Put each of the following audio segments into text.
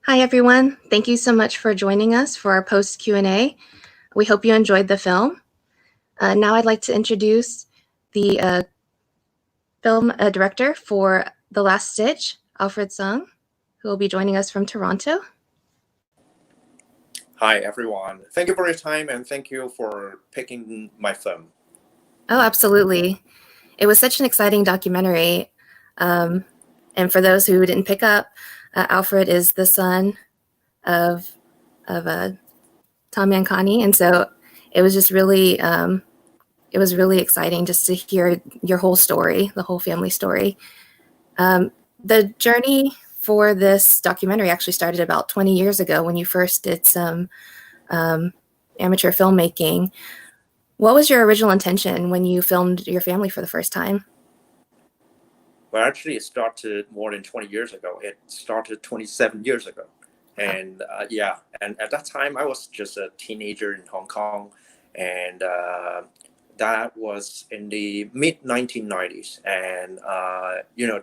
Hi, everyone. Thank you so much for joining us for our post Q&A. We hope you enjoyed the film. Now I'd like to introduce the film director for The Last Stitch, Alfred 𝗟𝘀𝘁, who will be joining us from Toronto. Hi, everyone. Thank you for your time and thank you for picking my film. Oh, absolutely. It was such an exciting documentary. And for those who didn't pick up, Alfred is the son of Tom Yankani. And so it was just really, it was really exciting just to hear your whole story, the whole family story. The journey for this documentary actually started about 20 years ago when you first did some amateur filmmaking. What was your original intention when you filmed your family for the first time? Well, actually, it started more than 20 years ago. It started 27 years ago. And and at that time, I was just a teenager in Hong Kong. And that was in the mid-1990s. And,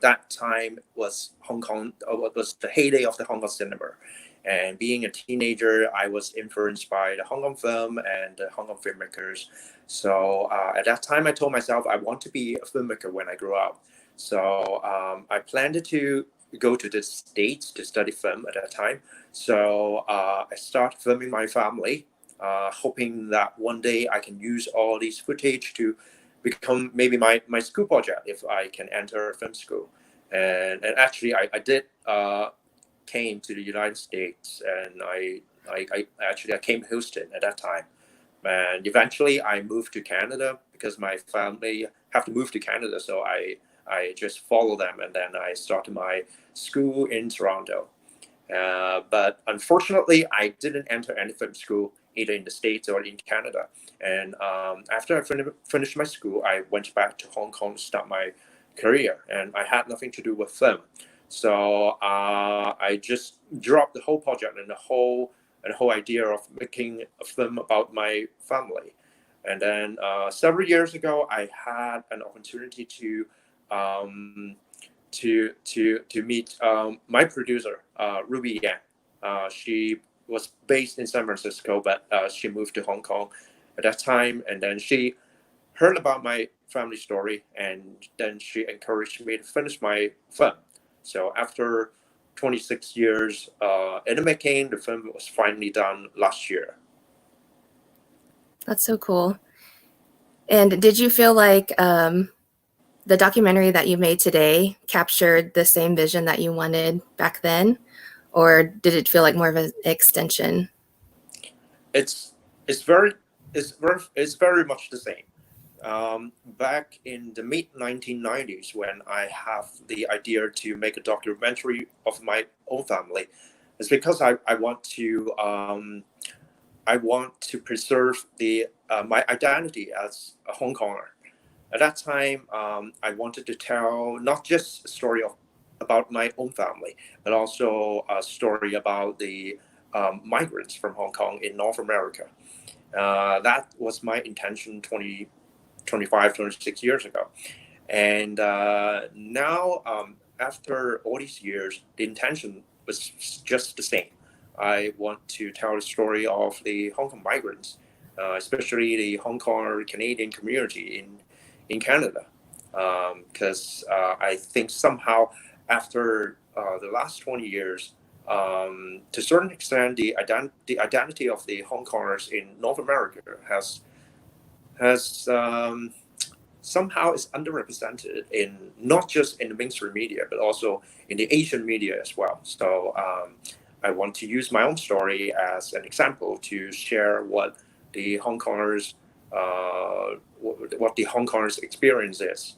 that time was Hong Kong, was the heyday of the Hong Kong cinema. And being a teenager, I was influenced by the Hong Kong film and the Hong Kong filmmakers. So at that time, I told myself I want to be a filmmaker when I grow up. So I planned to go to the States to study film at that time. So I started filming my family, hoping that one day I can use all these footage to become maybe my school project if I can enter a film school. And actually, I did came to the United States, and I came to Houston at that time. And eventually I moved to Canada because my family have to move to Canada. So I just follow them, and then I started my school in Toronto. But unfortunately, I didn't enter any film school either in the States or in Canada. And after I finished my school, I went back to Hong Kong to start my career, and I had nothing to do with film. So I just dropped the whole project and the whole idea of making a film about my family. And then several years ago, I had an opportunity to meet my producer, Ruby Yang. She was based in San Francisco, but she moved to Hong Kong at that time. And then she heard about my family story, and then she encouraged me to finish my film. So after 26 years in the making, the film was finally done last year. That's so cool. And did you feel like the documentary that you made today captured the same vision that you wanted back then, or did it feel like more of an extension? It's very much the same. Back in the mid-1990s, when I have the idea to make a documentary of my own family, it's because I want to preserve my identity as a Hong Konger. At that time, I wanted to tell not just a story about my own family, but also a story about the migrants from Hong Kong in North America. That was my intention 25, 26 years ago. And now, after all these years, the intention was just the same. I want to tell the story of the Hong Kong migrants, especially the Hong Kong Canadian community in Canada. Because I think somehow after the last 20 years, to a certain extent, the identity of the Hong Kongers in North America has somehow is underrepresented in not just in the mainstream media, but also in the Asian media as well. So I want to use my own story as an example to share what the Hong Kongers experience is.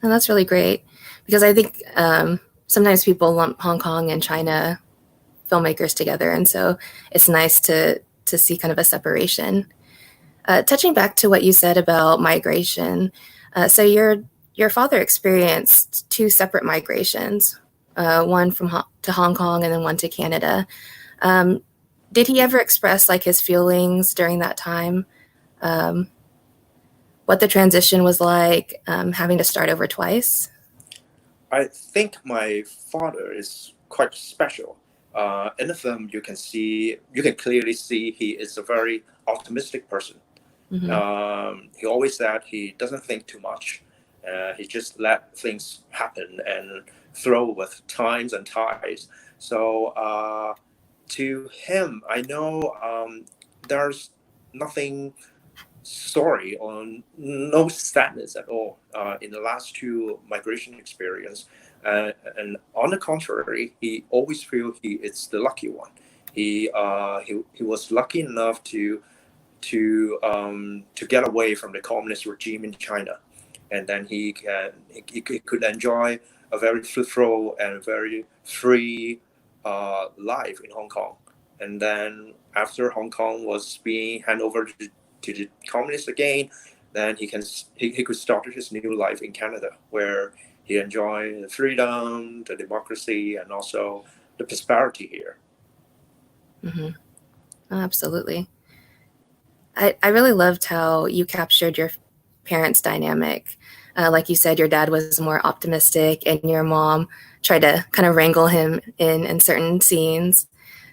And that's really great, because I think sometimes people lump Hong Kong and China filmmakers together, and so it's nice to see kind of a separation. Touching back to what you said about migration, so your father experienced two separate migrations, one to Hong Kong and then one to Canada. Did he ever express like his feelings during that time? What the transition was like, having to start over twice? I think my father is quite special In the film, you can clearly see he is a very optimistic person. He always said he doesn't think too much. He just let things happen and throw with times and tides. So to him, I know there's nothing sorry or no sadness at all in the last two migration experience. And on the contrary, he always feel he is the lucky one. He was lucky enough to get away from the communist regime in China, and then he could enjoy a very fruitful and very free life in Hong Kong. And then after Hong Kong was being handed over to the communists again, then he could start his new life in Canada, where he enjoyed the freedom, the democracy, and also the prosperity here. Absolutely. I really loved how you captured your parents' dynamic. Like you said, your dad was more optimistic, and your mom tried to kind of wrangle him in certain scenes,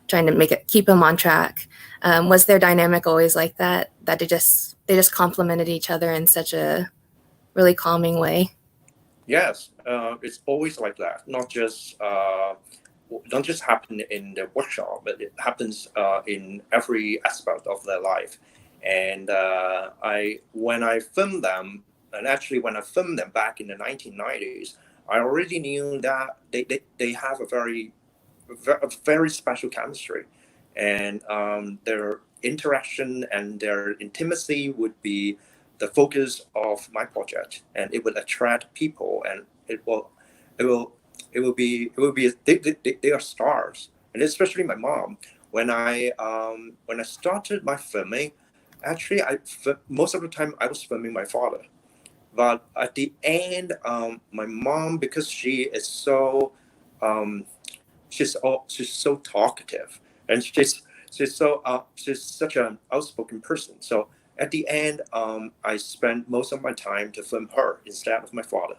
trying to keep him on track. Was their dynamic always like that? That they just complemented each other in such a really calming way? Yes, it's always like that. Not just don't just happen in the workshop, but it happens in every aspect of their life. And when I filmed them, and actually when I filmed them back in the 1990s, I already knew that they have a very special chemistry, and their interaction and their intimacy would be the focus of my project, and it would attract people, and it will it will be they are stars, and especially my mom. When I started my filming, actually most of the time I was filming my father, but at the end, my mom, because she is so um, she's so talkative, and she's such an outspoken person. So at the end, I spent most of my time to film her instead of my father.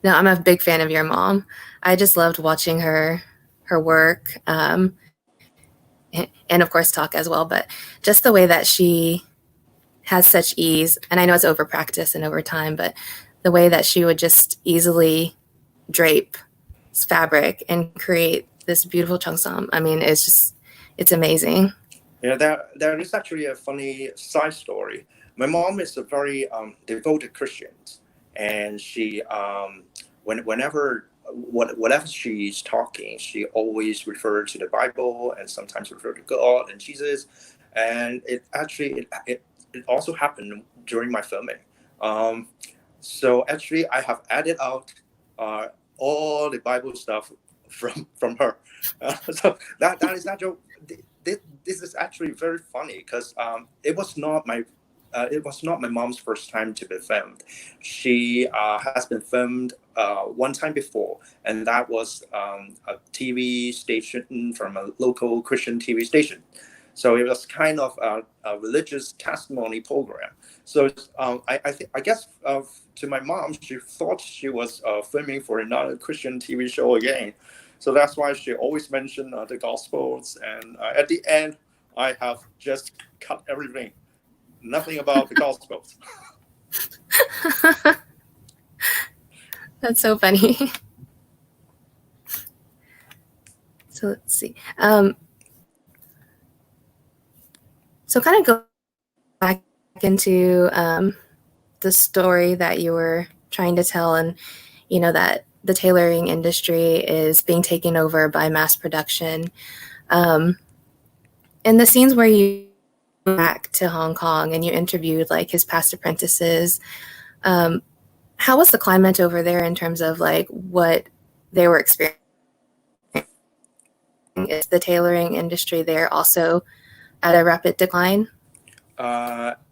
No, I'm a big fan of your mom. I just loved watching her work, and of course talk as well. But just the way that she has such ease, and I know it's over practice and over time, but the way that she would just easily drape fabric and create this beautiful cheongsam. I mean, it's amazing. Yeah, there is actually a funny side story. My mom is a very devoted Christian, and she whatever she's talking, she always refers to the Bible and sometimes refer to God and Jesus. And it also happened during my filming. Um, so actually, I have added out all the Bible stuff from her. So that is actually this is actually very funny, because it was not my mom's first time to be filmed. She has been filmed one time before, and that was a TV station from a local Christian TV station. So it was kind of a religious testimony program. So I guess to my mom, she thought she was filming for another Christian TV show again. So that's why she always mentioned the Gospels. And at the end, I have just cut everything. Nothing about the Gospels. That's so funny. So let's see. So kind of go back into the story that you were trying to tell, and that the tailoring industry is being taken over by mass production. In the scenes where you went back to Hong Kong and you interviewed like his past apprentices, how was the climate over there in terms of like what they were experiencing? Is the tailoring industry there also at a rapid decline?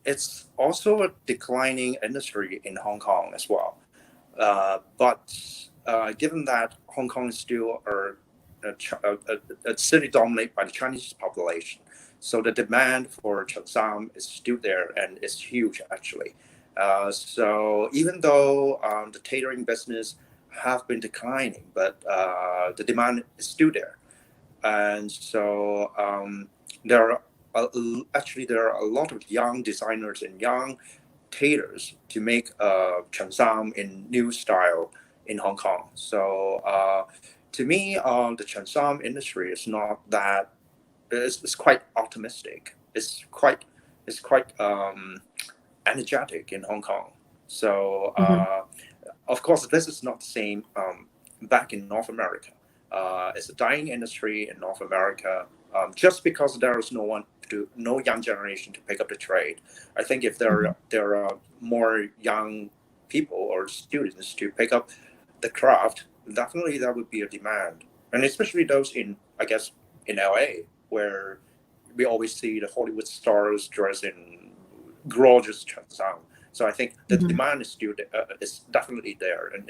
It's also a declining industry in Hong Kong as well. But given that Hong Kong is still a city dominated by the Chinese population, so the demand for cheongsam is still there, and it's huge actually. So even though the tailoring business have been declining, but the demand is still there. And so there are actually there are a lot of young designers and young tailors to make cheongsam in new style in Hong Kong. So to me, the cheongsam industry is not that. It's quite optimistic. It's quite energetic in Hong Kong. So of course, this is not the same back in North America. It's a dying industry in North America. Just because there is no young generation to pick up the trade. I think if there are more young people or students to pick up the craft, definitely that would be a demand, and especially those in, I guess, in LA, where we always see the Hollywood stars dressed in gorgeous cheongsam. So I think the demand is still is definitely there, and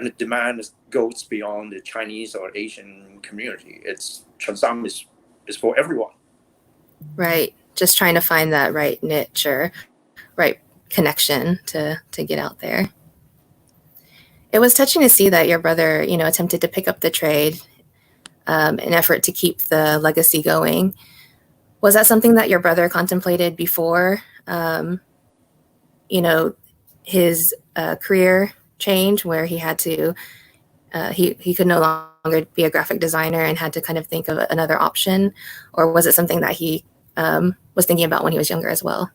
the demand goes beyond the Chinese or Asian community. It's cheongsam is for everyone. Right. Just trying to find that right niche or right connection to get out there. It was touching to see that your brother, attempted to pick up the trade in effort to keep the legacy going. Was that something that your brother contemplated before, his career change, where he had to, he could no longer be a graphic designer and had to kind of think of another option? Or was it something that he was thinking about when he was younger as well?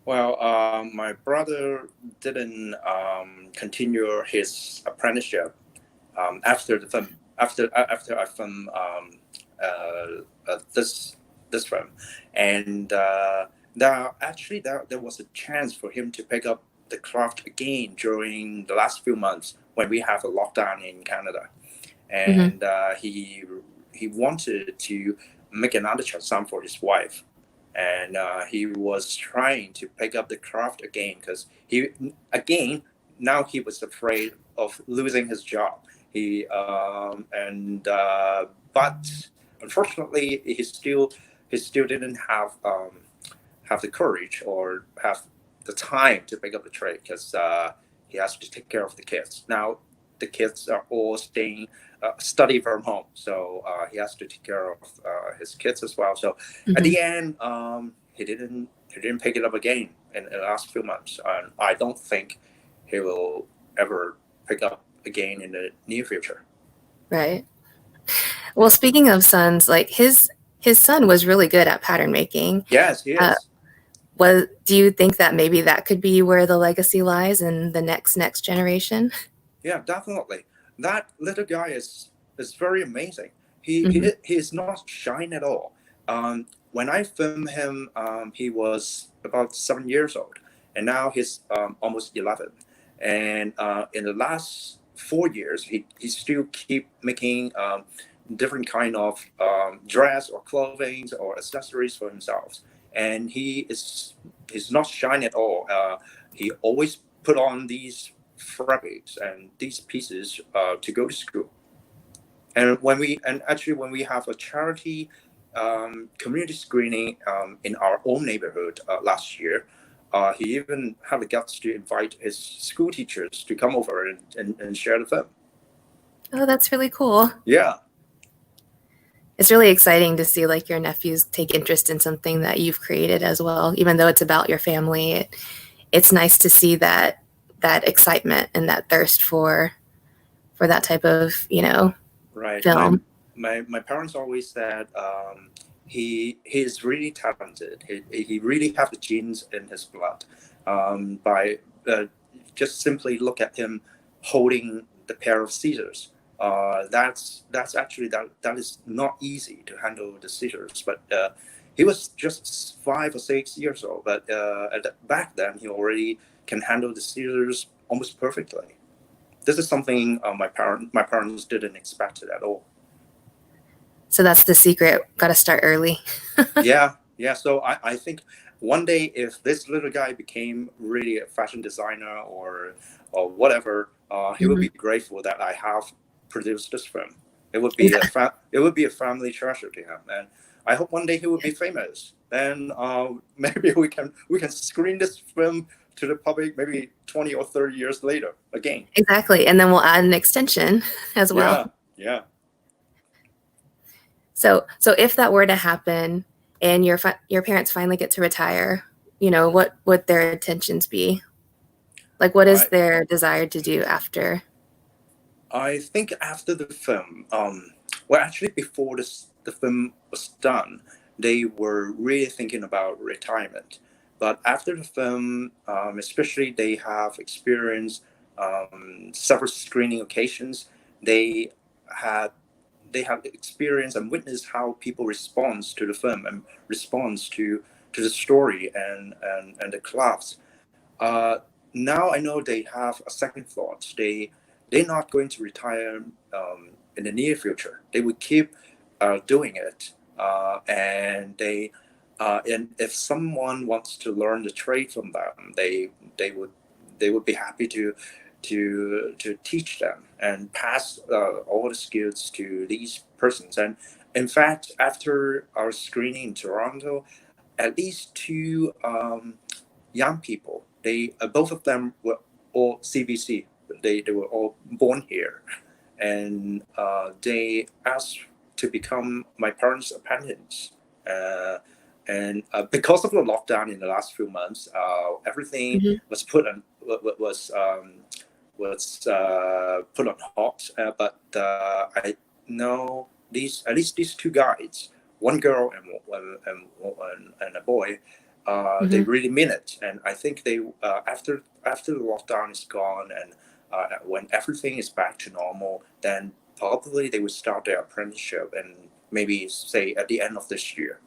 Well, my brother didn't continue his apprenticeship after the film. After I filmed this film, and there was a chance for him to pick up the craft again during the last few months when we have a lockdown in Canada, and he wanted to make another cheongsam for his wife. And he was trying to pick up the craft again because now he was afraid of losing his job. But unfortunately he still didn't have the courage or have the time to pick up the trade because he has to take care of the kids. Now the kids are all study from home, so he has to take care of his kids as well. So at the end, he didn't pick it up again in the last few months, and I don't think he will ever pick up again in the near future. Right. Well, speaking of sons, like his son was really good at pattern making. Yes, he is. Do you think that maybe that could be where the legacy lies in the next generation? Yeah, definitely. That little guy is very amazing. He is not shy at all. When I filmed him, he was about 7 years old, and now he's almost 11. And in the last 4 years, he still keep making different kind of dress or clothing or accessories for himself. And he's not shy at all. He always put on these fabrics and these pieces to go to school. And when we have a charity community screening in our own neighborhood last year, he even had the guts to invite his school teachers to come over and share the film. Oh, that's really cool. Yeah. It's really exciting to see like your nephews take interest in something that you've created as well, even though it's about your family. It's nice to see that excitement and that thirst for that type of, right. film. My parents always said he's really talented. He really have the genes in his blood. By just simply look at him holding the pair of scissors. That's actually that is not easy to handle the scissors. But he was just 5 or 6 years old. But back then he already can handle the scissors almost perfectly. This is something my parents didn't expect it at all. So that's the secret. Got to start early. Yeah. So I think one day if this little guy became really a fashion designer or whatever, he would be grateful that I have produced this film. It would be a family treasure to him, and I hope one day he will be famous. Then maybe we can screen this film to the public maybe 20 or 30 years later again. Exactly. And then we'll add an extension as well. Yeah. So if that were to happen and your parents finally get to retire, what would their intentions be? Like, what is their desire to do after? I think after the film, well, actually before the film was done, they were really thinking about retirement. But after the film, especially they have experienced several screening occasions. They have experienced and witnessed how people respond to the film and responds to the story and the crafts. Now I know they have a second thought. They're not going to retire in the near future. They will keep doing it, and if someone wants to learn the trade from them, they would be happy to teach them and pass all the skills to these persons. And in fact, after our screening in Toronto, at least two young people, they both of them were all CBC. They were all born here, and they asked to become my parents' apprentices. And because of the lockdown in the last few months, everything was put on put on halt. But I know at least these two guys, one girl and a boy. They really mean it, and I think they after the lockdown is gone and when everything is back to normal, then probably they will start their apprenticeship and maybe say at the end of this year.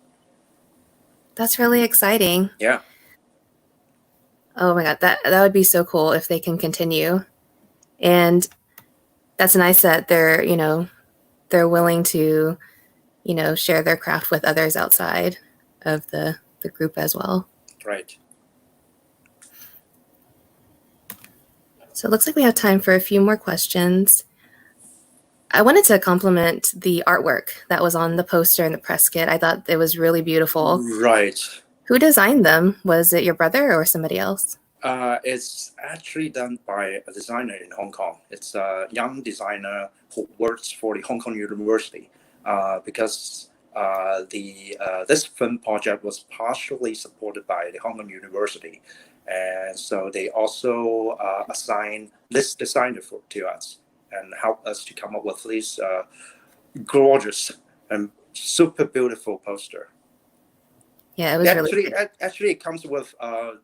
That's really exciting. Yeah. Oh my God, that would be so cool if they can continue. And that's nice that they're willing to, share their craft with others outside of the group as well. Right. So it looks like we have time for a few more questions. I wanted to compliment the artwork that was on the poster and the press kit. I thought it was really beautiful. Right. Who designed them? Was it your brother or somebody else? It's actually done by a designer in Hong Kong. It's a young designer who works for the Hong Kong University because this film project was partially supported by the Hong Kong University. And so they also assigned this designer to us and helped us to come up with this gorgeous and super beautiful poster. Yeah, it was actually it comes with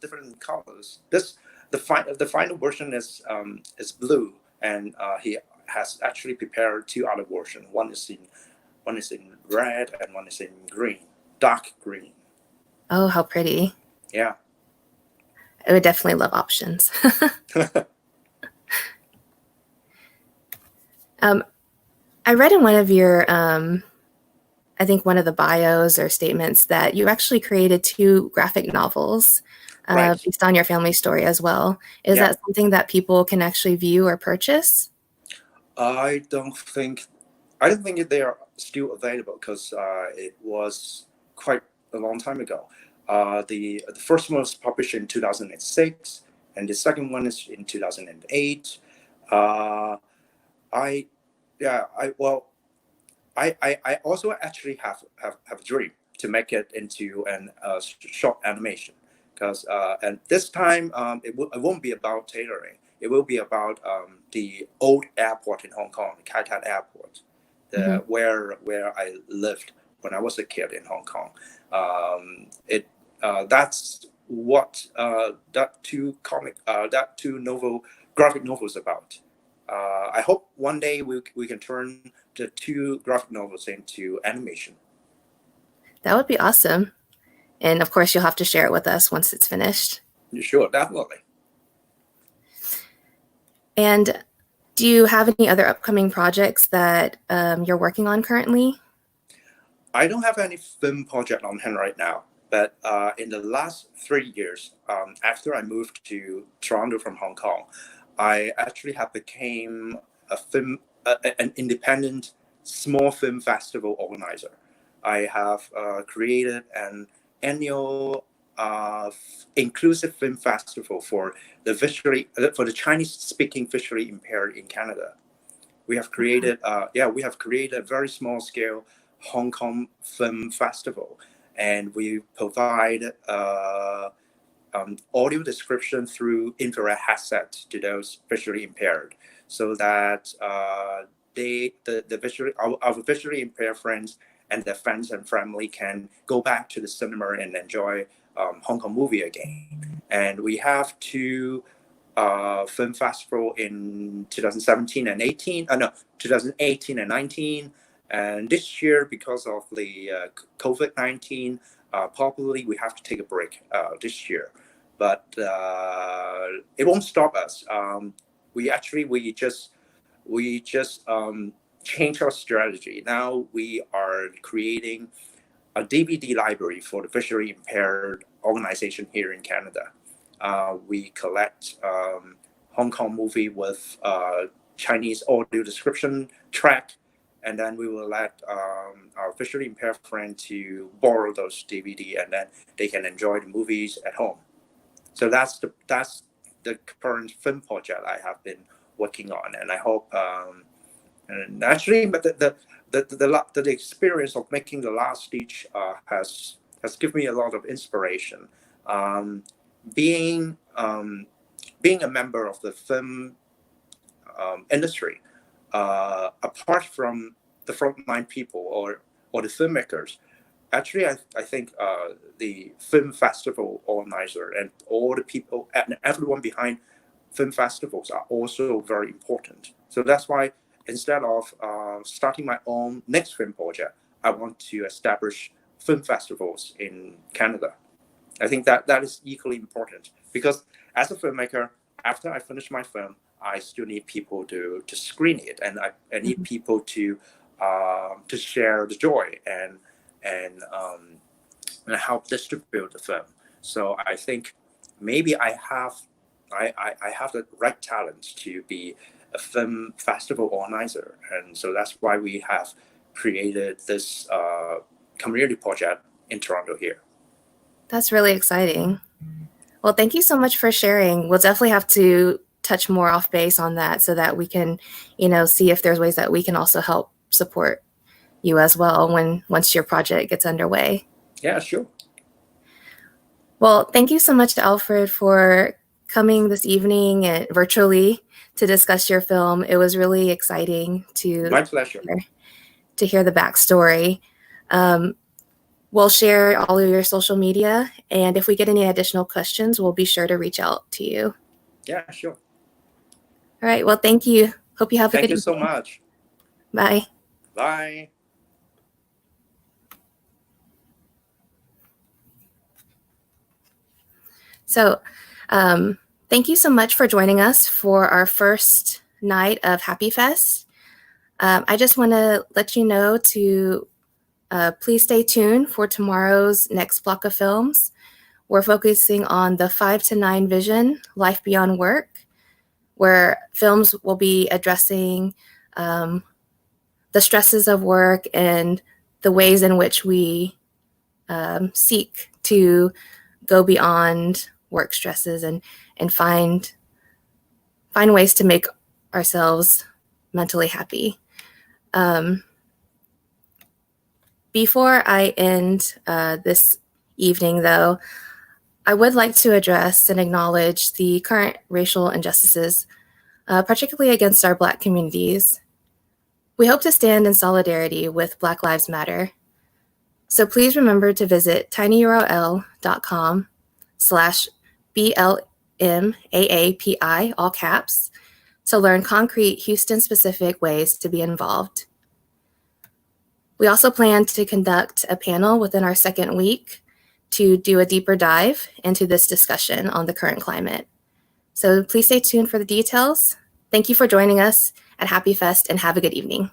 different colors. The final version is blue, and he has actually prepared two other versions. One is in red and one is in green, dark green. Oh, how pretty! Yeah, I would definitely love options. I read in one of your, I think one of the bios or statements that you actually created 2 graphic novels based on your family story as well. Is that something that people can actually view or purchase? I don't think they are still available because it was quite a long time ago. The first one was published in 2006, and the second one is in 2008. I also actually have a dream to make it into a short animation, because and this time it won't be about tailoring. It will be about the old airport in Hong Kong, Kai Tak Airport, where I lived when I was a kid in Hong Kong. That's what that two graphic novels about. I hope one day we can turn the 2 graphic novels into animation. That would be awesome. And of course, you'll have to share it with us once it's finished. Sure, definitely. And do you have any other upcoming projects that you're working on currently? I don't have any film project on hand right now, but in the last 3 years, after I moved to Toronto from Hong Kong, I actually have became an independent small film festival organizer. I have created an annual inclusive film festival for the Chinese-speaking visually impaired in Canada. We have created, a very small-scale Hong Kong film festival, and we provide audio description through infrared headset to those visually impaired, so that our visually impaired friends and their friends and family can go back to the cinema and enjoy Hong Kong movie again. And we have two film festival in 2017 and 18. 2018 and 19. And this year, because of the COVID-19, probably we have to take a break this year. But it won't stop us. We just changed our strategy. Now we are creating a DVD library for the visually impaired organization here in Canada. We collect Hong Kong movie with Chinese audio description track, and then we will let our visually impaired friend to borrow those DVD, and then they can enjoy the movies at home. So that's the current film project I have been working on, and I hope. And actually, but the experience of making The Last Stitch has given me a lot of inspiration. Being a member of the film industry, apart from the frontline people or the filmmakers, actually I think the film festival organizer and all the people and everyone behind film festivals are also very important. So that's why, instead of starting my own next film project, I want to establish film festivals in Canada. I think that is equally important, because as a filmmaker, after I finish my film, I still need people to screen it, and I need people to share the joy and help distribute the film. So I think maybe I have the right talent to be a film festival organizer, and so that's why we have created this community project in Toronto here. That's really exciting. Well, thank you so much for sharing. We'll definitely have to touch more off base on that, so that we can, see if there's ways that we can also help support you as well once your project gets underway. Yeah, sure. Well, thank you so much, Alfred, for coming this evening and virtually to discuss your film. It was really exciting to My pleasure. To hear the backstory. We'll share all of your social media, and if we get any additional questions, we'll be sure to reach out to you. Yeah, sure. All right. Well, thank you. Hope you have a good evening. Thank you so much. Bye. Bye. So, thank you so much for joining us for our first night of Happy Fest. I just want to let you know to please stay tuned for tomorrow's next block of films. We're focusing on the 5 to 9 vision, Life Beyond Work, where films will be addressing the stresses of work and the ways in which we seek to go beyond work stresses and find ways to make ourselves mentally happy. Before I end this evening, though, I would like to address and acknowledge the current racial injustices, particularly against our Black communities. We hope to stand in solidarity with Black Lives Matter. So please remember to visit tinyurl.com/BLMAAPI, all caps, to learn concrete Houston-specific ways to be involved. We also plan to conduct a panel within our second week to do a deeper dive into this discussion on the current climate. So please stay tuned for the details. Thank you for joining us at Happy Fest, and have a good evening.